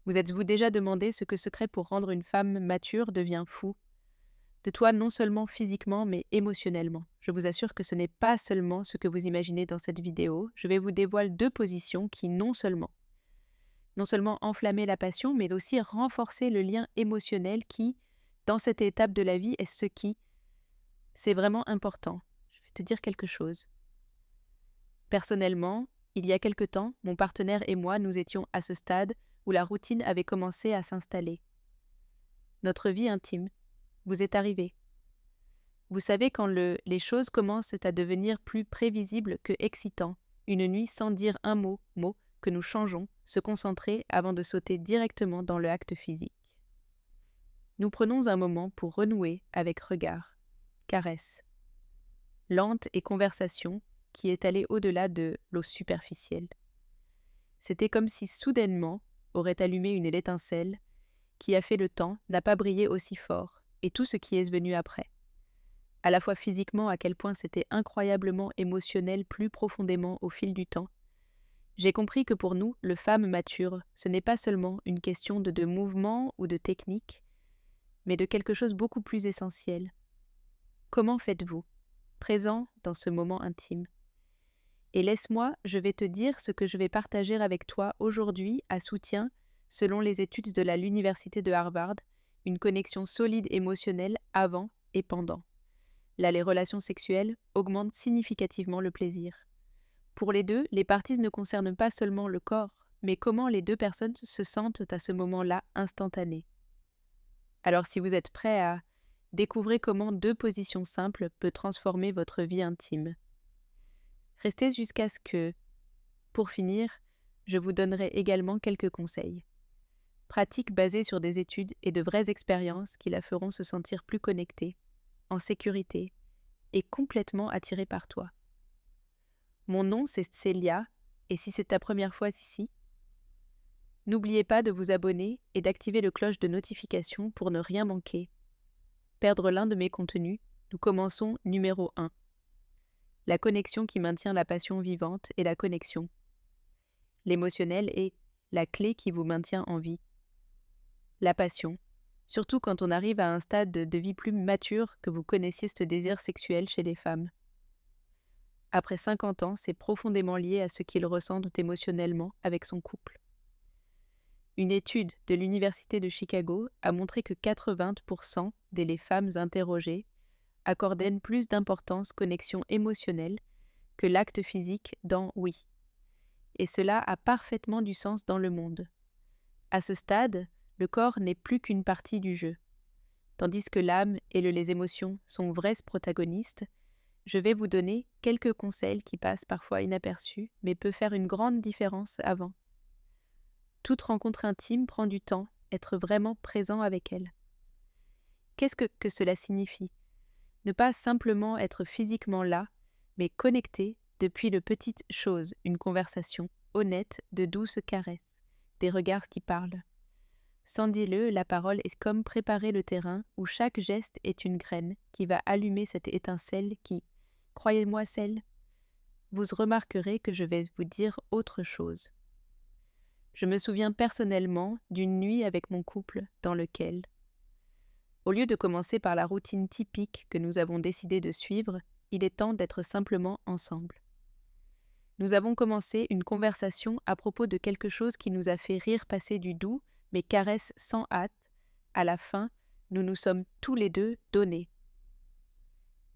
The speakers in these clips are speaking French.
Vous êtes-vous déjà demandé ce que secret pour rendre une femme mature devient fou? De toi non seulement physiquement, mais émotionnellement. Je vous assure que ce n'est pas seulement ce que vous imaginez dans cette vidéo. Je vais vous dévoiler deux positions qui non seulement enflammer la passion, mais aussi renforcer le lien émotionnel qui, dans cette étape de la vie, est ce qui, c'est vraiment important. Je vais te dire quelque chose. Personnellement, il y a quelque temps, mon partenaire et moi, nous étions à ce stade où la routine avait commencé à s'installer. Notre vie intime vous est arrivée. Vous savez quand les choses commencent à devenir plus prévisibles que excitants, une nuit sans dire un mot, que nous changeons, se concentrer avant de sauter directement dans le acte physique. Nous prenons un moment pour renouer avec regard, caresse, lente et conversation qui est allée au-delà de l'eau superficielle. C'était comme si soudainement aurait allumé une étincelle qui a fait le temps n'a pas brillé aussi fort, et tout ce qui est venu après. À la fois physiquement à quel point c'était incroyablement émotionnel plus profondément au fil du temps. J'ai compris que pour nous, le femme mature, ce n'est pas seulement une question de mouvement ou de technique, mais de quelque chose beaucoup plus essentiel. Comment faites-vous, présent dans ce moment intime? Et laisse-moi, je vais te dire ce que je vais partager avec toi aujourd'hui à soutien, selon les études de l'Université de Harvard, une connexion solide émotionnelle avant et pendant. Là, les relations sexuelles augmentent significativement le plaisir. Pour les deux, les parties ne concernent pas seulement le corps, mais comment les deux personnes se sentent à ce moment-là instantané. Alors si vous êtes prêts à découvrir comment deux positions simples peuvent transformer votre vie intime. Restez jusqu'à ce que, pour finir, je vous donnerai également quelques conseils. Pratiques basées sur des études et de vraies expériences qui la feront se sentir plus connectée, en sécurité et complètement attirée par toi. Mon nom c'est Célia, et si c'est ta première fois ici, n'oubliez pas de vous abonner et d'activer le cloche de notification pour ne rien manquer. Perdre l'un de mes contenus, nous commençons numéro 1. La connexion qui maintient la passion vivante et la connexion. L'émotionnel est la clé qui vous maintient en vie. La passion, surtout quand on arrive à un stade de vie plus mature que vous connaissiez ce désir sexuel chez les femmes. Après 50 ans, c'est profondément lié à ce qu'ils ressentent émotionnellement avec son couple. Une étude de l'Université de Chicago a montré que 80% des femmes interrogées accordaient plus d'importance connexion émotionnelle que l'acte physique dans oui. Et cela a parfaitement du sens dans le monde. À ce stade, le corps n'est plus qu'une partie du jeu. Tandis que l'âme et les émotions sont vrais protagonistes, je vais vous donner quelques conseils qui passent parfois inaperçus, mais peuvent faire une grande différence avant. Toute rencontre intime prend du temps, être vraiment présent avec elle. Qu'est-ce que cela signifie? Ne pas simplement être physiquement là, mais connecté depuis de petites choses, une conversation honnête, de douces caresses, des regards qui parlent. Sans dire-le, la parole est comme préparer le terrain où chaque geste est une graine qui va allumer cette étincelle qui, croyez-moi celle, vous remarquerez que je vais vous dire autre chose. Je me souviens personnellement d'une nuit avec mon couple dans lequel, au lieu de commencer par la routine typique que nous avons décidé de suivre, il est temps d'être simplement ensemble. Nous avons commencé une conversation à propos de quelque chose qui nous a fait rire passer du doux, mais caresse sans hâte. À la fin, nous nous sommes tous les deux donnés.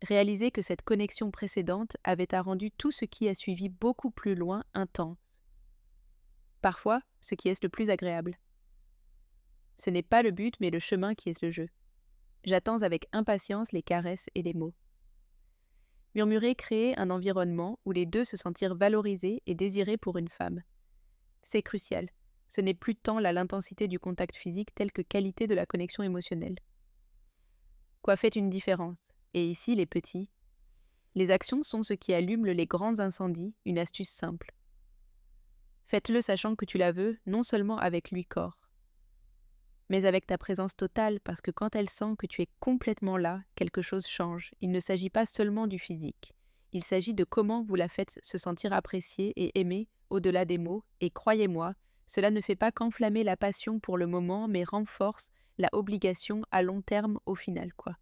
Réalisez que cette connexion précédente avait rendu tout ce qui a suivi beaucoup plus loin intense. Parfois, ce qui est le plus agréable. Ce n'est pas le but, mais le chemin qui est le jeu. J'attends avec impatience les caresses et les mots. Murmurer crée un environnement où les deux se sentirent valorisés et désirés pour une femme. C'est crucial. Ce n'est plus tant l'intensité du contact physique telle que qualité de la connexion émotionnelle. Quoi fait une différence? Et ici, les petits. Les actions sont ce qui allume les grands incendies, une astuce simple. Faites-le sachant que tu la veux, non seulement avec lui corps, mais avec ta présence totale, parce que quand elle sent que tu es complètement là, quelque chose change. Il ne s'agit pas seulement du physique. Il s'agit de comment vous la faites se sentir appréciée et aimée au-delà des mots, et croyez-moi, Cela ne fait pas qu'enflammer la passion pour le moment, mais renforce la obligation à long terme au final, quoi.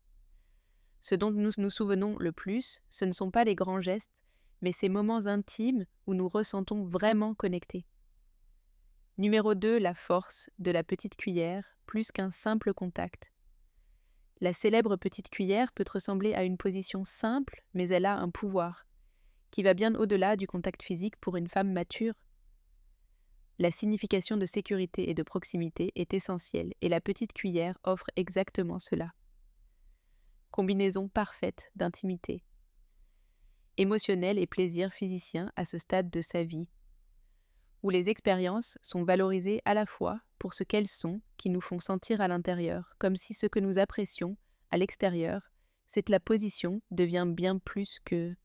Ce dont nous nous souvenons le plus, ce ne sont pas les grands gestes, mais ces moments intimes où nous ressentons vraiment connectés. Numéro 2, la force de la petite cuillère, plus qu'un simple contact. La célèbre petite cuillère peut ressembler à une position simple, mais elle a un pouvoir, qui va bien au-delà du contact physique pour une femme mature. La signification de sécurité et de proximité est essentielle, et la petite cuillère offre exactement cela. Combinaison parfaite d'intimité, émotionnel et plaisir physicien à ce stade de sa vie, où les expériences sont valorisées à la fois pour ce qu'elles sont, qui nous font sentir à l'intérieur, comme si ce que nous apprécions à l'extérieur, c'est que la position devient bien plus que...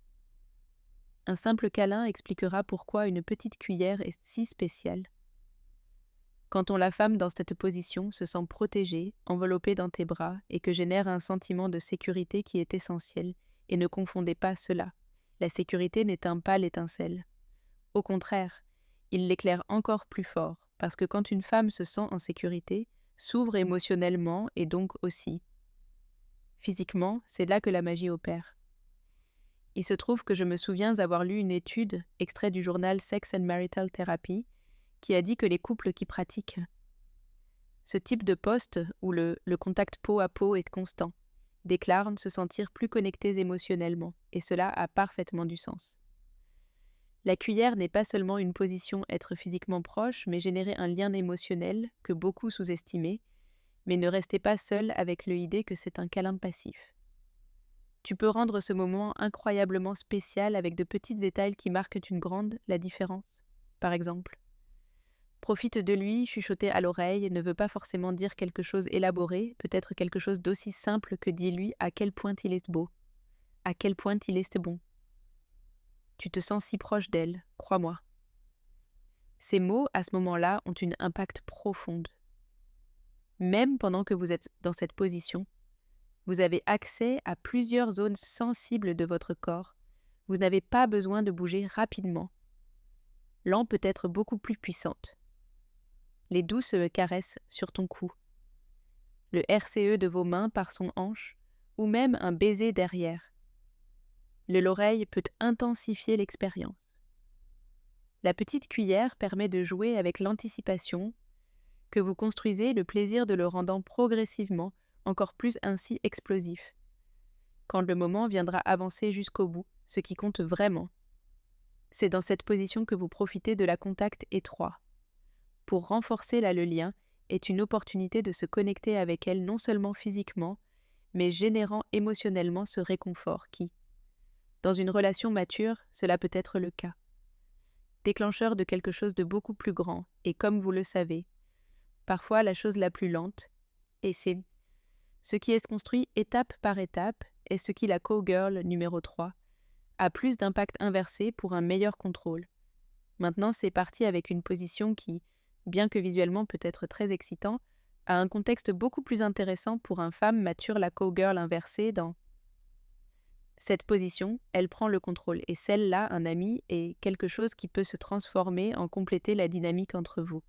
Un simple câlin expliquera pourquoi une petite cuillère est si spéciale. Quand la femme dans cette position se sent protégée, enveloppée dans tes bras et que génère un sentiment de sécurité qui est essentiel, et ne confondez pas cela. La sécurité n'éteint pas l'étincelle. Au contraire, il l'éclaire encore plus fort, parce que quand une femme se sent en sécurité, s'ouvre émotionnellement et donc aussi physiquement, c'est là que la magie opère. Il se trouve que je me souviens avoir lu une étude, extrait du journal Sex and Marital Therapy, qui a dit que les couples qui pratiquent ce type de poste, où le contact peau à peau est constant, déclarent se sentir plus connectés émotionnellement, et cela a parfaitement du sens. La cuillère n'est pas seulement une position être physiquement proche, mais générer un lien émotionnel que beaucoup sous-estimaient, mais ne restez pas seul avec l'idée que c'est un câlin passif. Tu peux rendre ce moment incroyablement spécial avec de petits détails qui marquent la différence. Par exemple, profite de lui, chuchoter à l'oreille ne veut pas forcément dire quelque chose élaboré, peut-être quelque chose d'aussi simple que dis-lui à quel point il est beau, à quel point il est bon. Tu te sens si proche d'elle, crois-moi. Ces mots, à ce moment-là, ont une impact profonde. Même pendant que vous êtes dans cette position, vous avez accès à plusieurs zones sensibles de votre corps. Vous n'avez pas besoin de bouger rapidement. L'an peut être beaucoup plus puissante. Les douces caresses sur ton cou, le RCE de vos mains par son hanche, ou même un baiser derrière. L'oreille peut intensifier l'expérience. La petite cuillère permet de jouer avec l'anticipation, que vous construisez le plaisir de le rendant progressivement encore plus ainsi explosif. Quand le moment viendra avancer jusqu'au bout, ce qui compte vraiment, c'est dans cette position que vous profitez de la contact étroit. Pour renforcer le lien est une opportunité de se connecter avec elle non seulement physiquement, mais générant émotionnellement ce réconfort qui, dans une relation mature, cela peut être le cas. Déclencheur de quelque chose de beaucoup plus grand, et comme vous le savez, parfois la chose la plus lente, et c'est ce qui est construit étape par étape, est ce qui la cowgirl numéro 3 a plus d'impact inversé pour un meilleur contrôle. Maintenant, c'est parti avec une position qui, bien que visuellement peut être très excitant, a un contexte beaucoup plus intéressant pour une femme mature la cowgirl inversée dans cette position, elle prend le contrôle et celle-là, un ami, est quelque chose qui peut se transformer en compléter la dynamique entre vous.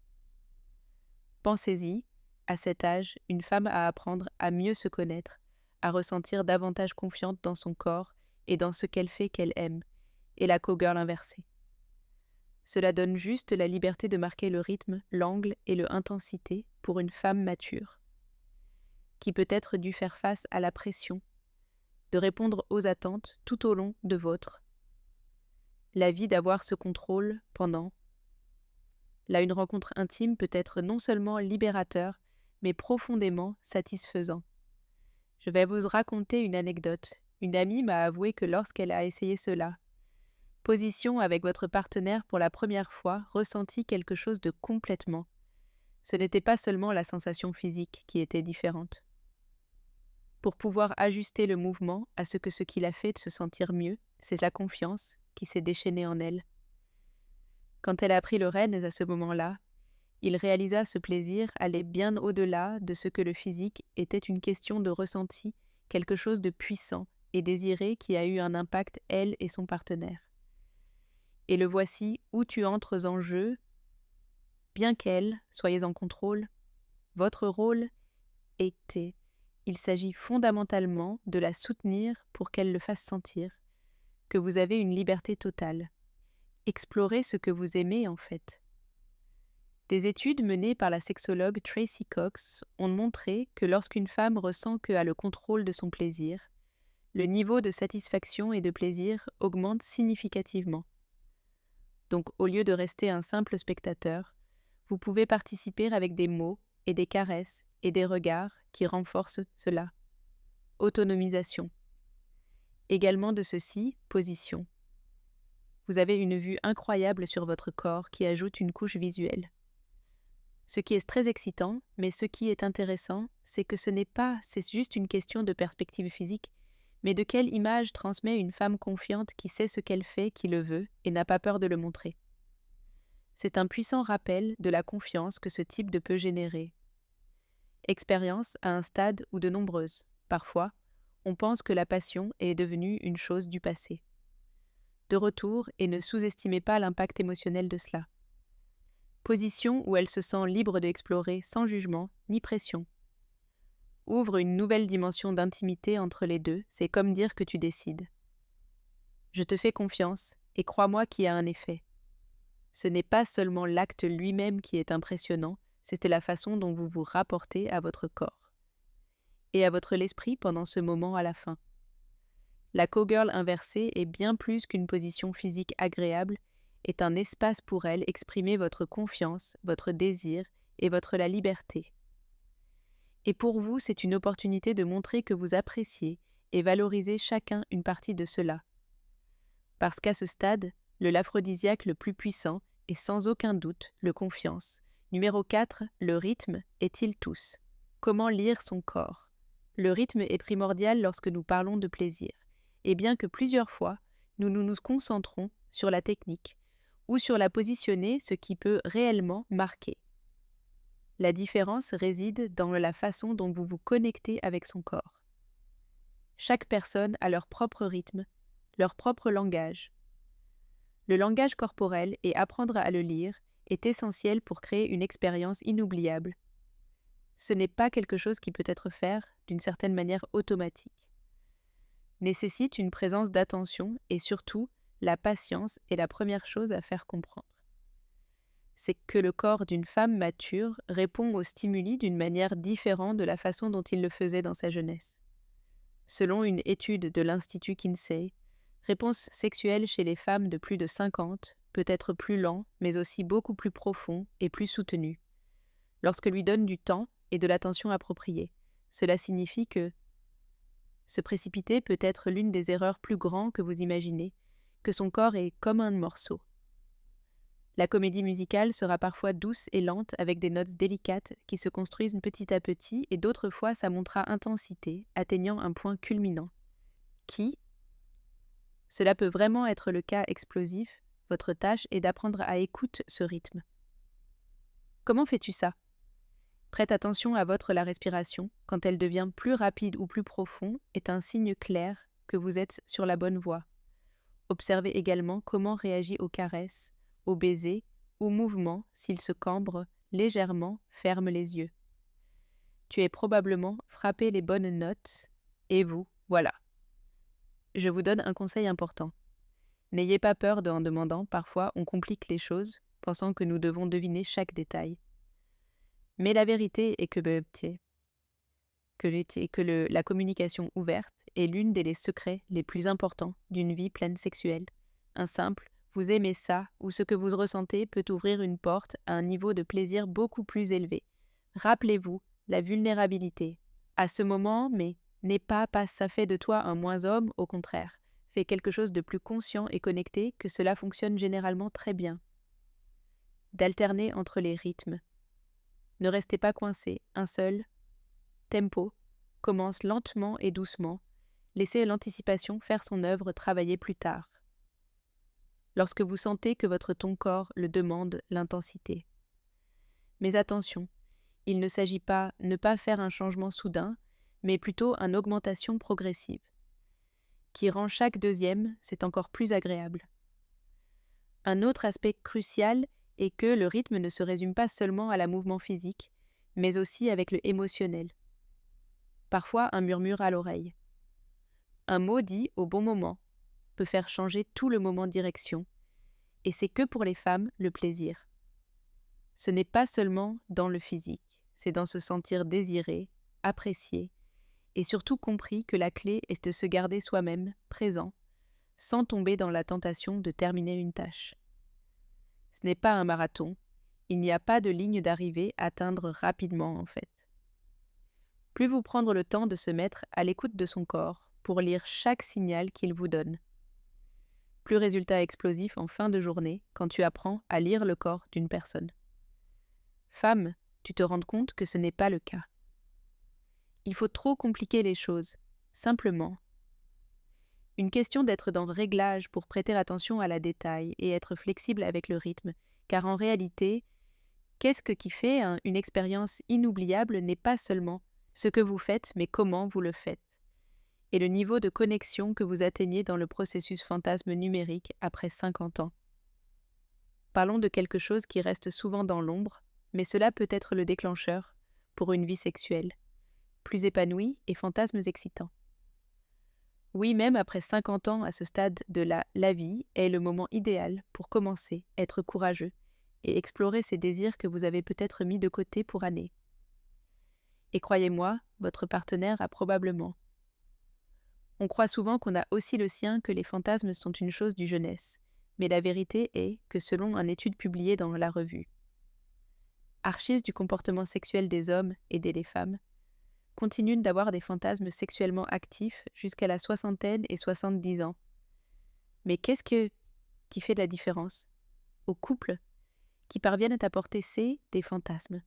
Pensez-y, à cet âge, une femme a à apprendre à mieux se connaître, à ressentir davantage confiante dans son corps et dans ce qu'elle fait qu'elle aime, et la cowgirl inversée. Cela donne juste la liberté de marquer le rythme, l'angle et l'intensité pour une femme mature, qui peut être dû faire face à la pression, de répondre aux attentes tout au long de votre la vie d'avoir ce contrôle pendant. Là, une rencontre intime peut être non seulement libérateur, mais profondément satisfaisant. Je vais vous raconter une anecdote. Une amie m'a avoué que lorsqu'elle a essayé cela, position avec votre partenaire pour la première fois, ressentit quelque chose de complètement. Ce n'était pas seulement la sensation physique qui était différente. Pour pouvoir ajuster le mouvement à ce qui l'a fait de se sentir mieux, c'est la confiance qui s'est déchaînée en elle. Quand elle a pris le rênes à ce moment-là, il réalisa ce plaisir allait bien au-delà de ce que le physique était une question de ressenti, quelque chose de puissant et désiré qui a eu un impact elle et son partenaire. Et le voici où tu entres en jeu Bien qu'elle, soyez en contrôle, votre rôle était, il s'agit fondamentalement de la soutenir pour qu'elle le fasse sentir, que vous avez une liberté totale. Explorez ce que vous aimez en fait. Des études menées par la sexologue Tracy Cox ont montré que lorsqu'une femme ressent qu'elle a le contrôle de son plaisir, le niveau de satisfaction et de plaisir augmente significativement. Donc, au lieu de rester un simple spectateur, vous pouvez participer avec des mots et des caresses et des regards qui renforcent cela. Autonomisation. Également de ceci, position. Vous avez une vue incroyable sur votre corps qui ajoute une couche visuelle. Ce qui est très excitant, mais ce qui est intéressant, c'est que c'est juste une question de perspective physique, mais de quelle image transmet une femme confiante qui sait ce qu'elle fait, qui le veut, et n'a pas peur de le montrer. C'est un puissant rappel de la confiance que ce type de peut générer. Expérience à un stade ou de nombreuses. Parfois, on pense que la passion est devenue une chose du passé. De retour, et ne sous-estimez pas l'impact émotionnel de cela. Position où elle se sent libre d'explorer sans jugement ni pression. Ouvre une nouvelle dimension d'intimité entre les deux, c'est comme dire que tu décides. Je te fais confiance, et crois-moi qu'il y a un effet. Ce n'est pas seulement l'acte lui-même qui est impressionnant, c'est la façon dont vous vous rapportez à votre corps. Et à votre l'esprit pendant ce moment à la fin. La cowgirl inversée est bien plus qu'une position physique agréable, est un espace pour elle exprimer votre confiance, votre désir et la liberté. Et pour vous, c'est une opportunité de montrer que vous appréciez et valorisez chacun une partie de cela. Parce qu'à ce stade, l'aphrodisiaque le plus puissant est sans aucun doute le confiance. Numéro 4, le rythme est-il tous. Comment lire son corps? Le rythme est primordial lorsque nous parlons de plaisir. Et bien que plusieurs fois, nous nous concentrons sur la technique ou sur la positionner, ce qui peut réellement marquer. La différence réside dans la façon dont vous vous connectez avec son corps. Chaque personne a leur propre rythme, leur propre langage. Le langage corporel et apprendre à le lire est essentiel pour créer une expérience inoubliable. Ce n'est pas quelque chose qui peut être fait d'une certaine manière automatique. Nécessite une présence d'attention et surtout, la patience est la première chose à faire comprendre. C'est que le corps d'une femme mature répond aux stimuli d'une manière différente de la façon dont il le faisait dans sa jeunesse. Selon une étude de l'Institut Kinsey, réponse sexuelle chez les femmes de plus de 50 peut être plus lent, mais aussi beaucoup plus profond et plus soutenu. Lorsque lui donne du temps et de l'attention appropriée, cela signifie que se précipiter peut être l'une des erreurs plus grandes que vous imaginez, que son corps est comme un morceau. La comédie musicale sera parfois douce et lente avec des notes délicates qui se construisent petit à petit et d'autres fois ça montera intensité, atteignant un point culminant. Cela peut vraiment être le cas explosif, votre tâche est d'apprendre à écouter ce rythme. Comment fais-tu ça? Prête attention à la respiration, quand elle devient plus rapide ou plus profonde, est un signe clair que vous êtes sur la bonne voie. Observez également comment réagit aux caresses, aux baisers, aux mouvements s'il se cambre légèrement, ferme les yeux. Tu es probablement frappé les bonnes notes, et vous, voilà. Je vous donne un conseil important. N'ayez pas peur en demandant, parfois on complique les choses, pensant que nous devons deviner chaque détail. Mais la vérité est que la communication ouverte est l'une des secrets les plus importants d'une vie pleine sexuelle. Un simple « vous aimez ça » ou ce que vous ressentez peut ouvrir une porte à un niveau de plaisir beaucoup plus élevé. Rappelez-vous la vulnérabilité. À ce moment, mais n'est pas ça fait de toi un moins homme, au contraire. Fais quelque chose de plus conscient et connecté que cela fonctionne généralement très bien. D'alterner entre les rythmes. Ne restez pas coincé, un seul. Tempo. Commence lentement et doucement. Laissez l'anticipation faire son œuvre travailler plus tard. Lorsque vous sentez que votre ton-corps le demande, l'intensité. Mais attention, il ne s'agit pas de ne pas faire un changement soudain, mais plutôt une augmentation progressive, qui rend chaque deuxième, c'est encore plus agréable. Un autre aspect crucial et que le rythme ne se résume pas seulement à la mouvement physique, mais aussi avec le émotionnel. Parfois un murmure à l'oreille. Un mot dit au bon moment peut faire changer tout le moment de direction, et c'est que pour les femmes le plaisir. Ce n'est pas seulement dans le physique, c'est dans se sentir désiré, apprécié, et surtout compris que la clé est de se garder soi-même présent, sans tomber dans la tentation de terminer une tâche. Ce n'est pas un marathon, il n'y a pas de ligne d'arrivée à atteindre rapidement en fait. Plus vous prendre le temps de se mettre à l'écoute de son corps pour lire chaque signal qu'il vous donne. Plus résultat explosif en fin de journée quand tu apprends à lire le corps d'une personne. Femme, tu te rends compte que ce n'est pas le cas. Il faut trop compliquer les choses, simplement. Une question d'être dans le réglage pour prêter attention à la détail et être flexible avec le rythme, car en réalité, qu'est-ce qui fait une expérience inoubliable n'est pas seulement ce que vous faites, mais comment vous le faites, et le niveau de connexion que vous atteignez dans le processus fantasme numérique après 50 ans. Parlons de quelque chose qui reste souvent dans l'ombre, mais cela peut être le déclencheur pour une vie sexuelle, plus épanouie et fantasmes excitants. Oui, même après 50 ans à ce stade de la vie est le moment idéal pour commencer, être courageux et explorer ces désirs que vous avez peut-être mis de côté pour années. Et croyez-moi, votre partenaire a probablement. On croit souvent qu'on a aussi le sien, que les fantasmes sont une chose du jeunesse, mais la vérité est que selon une étude publiée dans la revue Archives du comportement sexuel des hommes et des femmes, continuent d'avoir des fantasmes sexuellement actifs jusqu'à la soixantaine et 70 ans. Mais qu'est-ce qui fait la différence aux couples qui parviennent à porter des fantasmes,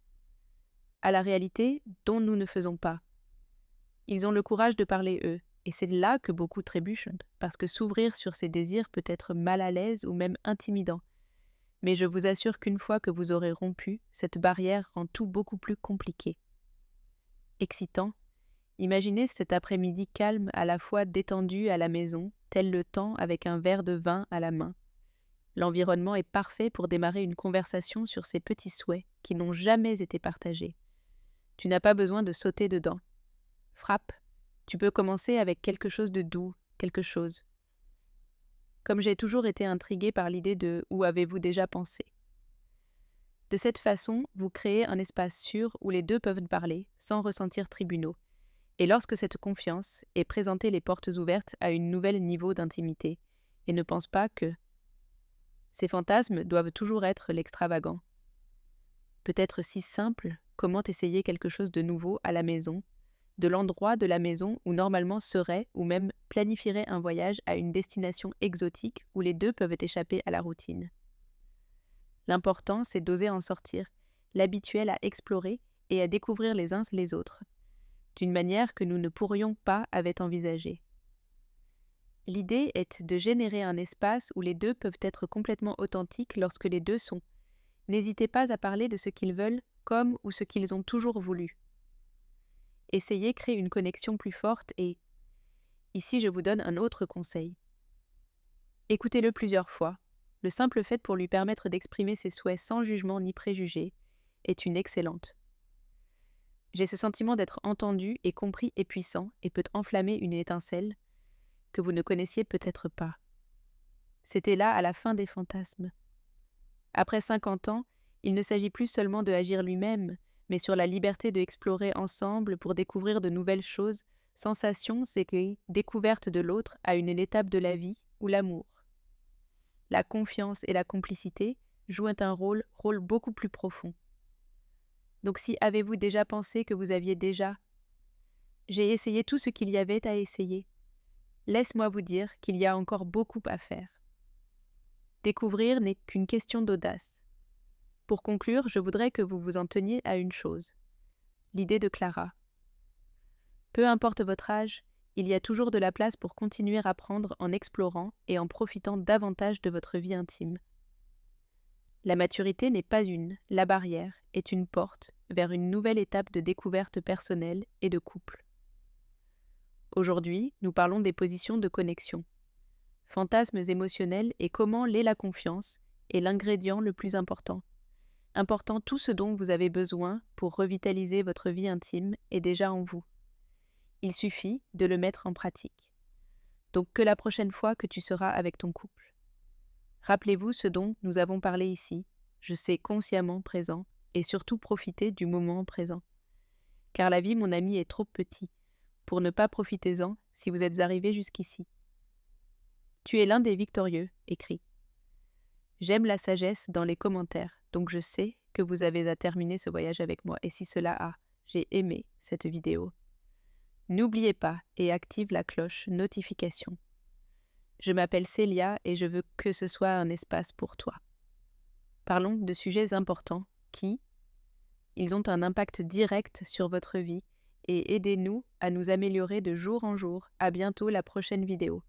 à la réalité dont nous ne faisons pas. Ils ont le courage de parler eux, et c'est là que beaucoup trébuchent, parce que s'ouvrir sur ces désirs peut être mal à l'aise ou même intimidant. Mais je vous assure qu'une fois que vous aurez rompu, cette barrière rend tout beaucoup plus compliqué. Excitant, imaginez cet après-midi calme, à la fois détendu à la maison, tel le temps avec un verre de vin à la main. L'environnement est parfait pour démarrer une conversation sur ces petits souhaits qui n'ont jamais été partagés. Tu n'as pas besoin de sauter dedans. Frappe, tu peux commencer avec quelque chose de doux, quelque chose. Comme j'ai toujours été intriguée par l'idée de « où avez-vous déjà pensé ?» De cette façon, vous créez un espace sûr où les deux peuvent parler sans ressentir tribunaux. Et lorsque cette confiance est présentée les portes ouvertes à un nouvel niveau d'intimité, et ne pense pas que ces fantasmes doivent toujours être l'extravagant. Peut-être si simple, comment essayer quelque chose de nouveau à la maison, de l'endroit de la maison où normalement serait ou même planifierait un voyage à une destination exotique où les deux peuvent échapper à la routine. L'important, c'est d'oser en sortir, l'habituel à explorer et à découvrir les uns les autres, d'une manière que nous ne pourrions pas avoir envisagée. L'idée est de générer un espace où les deux peuvent être complètement authentiques lorsque les deux sont. N'hésitez pas à parler de ce qu'ils veulent comme ou ce qu'ils ont toujours voulu. Essayez créer une connexion plus forte et, ici je vous donne un autre conseil. Écoutez-le plusieurs fois. Le simple fait pour lui permettre d'exprimer ses souhaits sans jugement ni préjugés est une excellente. J'ai ce sentiment d'être entendu et compris et puissant et peut enflammer une étincelle que vous ne connaissiez peut-être pas. C'était là à la fin des fantasmes. Après 50 ans, il ne s'agit plus seulement de agir lui-même, mais sur la liberté de explorer ensemble pour découvrir de nouvelles choses, sensations, c'est que découverte de l'autre à une étape de la vie où l'amour. La confiance et la complicité jouent un rôle beaucoup plus profond. Donc si avez-vous déjà pensé que vous aviez déjà ? J'ai essayé tout ce qu'il y avait à essayer. Laisse-moi vous dire qu'il y a encore beaucoup à faire. Découvrir n'est qu'une question d'audace. Pour conclure, je voudrais que vous vous en teniez à une chose. L'idée de Clara. Peu importe votre âge, il y a toujours de la place pour continuer à apprendre en explorant et en profitant davantage de votre vie intime. La maturité n'est pas la barrière est une porte vers une nouvelle étape de découverte personnelle et de couple. Aujourd'hui, nous parlons des positions de connexion, fantasmes émotionnels et comment la confiance est l'ingrédient le plus important. Important, tout ce dont vous avez besoin pour revitaliser votre vie intime est déjà en vous. Il suffit de le mettre en pratique. Donc que la prochaine fois que tu seras avec ton couple, rappelez-vous ce dont nous avons parlé ici, je sais consciemment présent, et surtout profitez du moment présent. Car la vie, mon ami, est trop petite pour ne pas profiter-en si vous êtes arrivé jusqu'ici. Tu es l'un des victorieux, écrit. J'aime la sagesse dans les commentaires, donc je sais que vous avez à terminer ce voyage avec moi, et si cela a, j'ai aimé cette vidéo. N'oubliez pas et active la cloche notification. Je m'appelle Célia et je veux que ce soit un espace pour toi. Parlons de sujets importants qui, ils ont un impact direct sur votre vie et aidez-nous à nous améliorer de jour en jour. À bientôt la prochaine vidéo.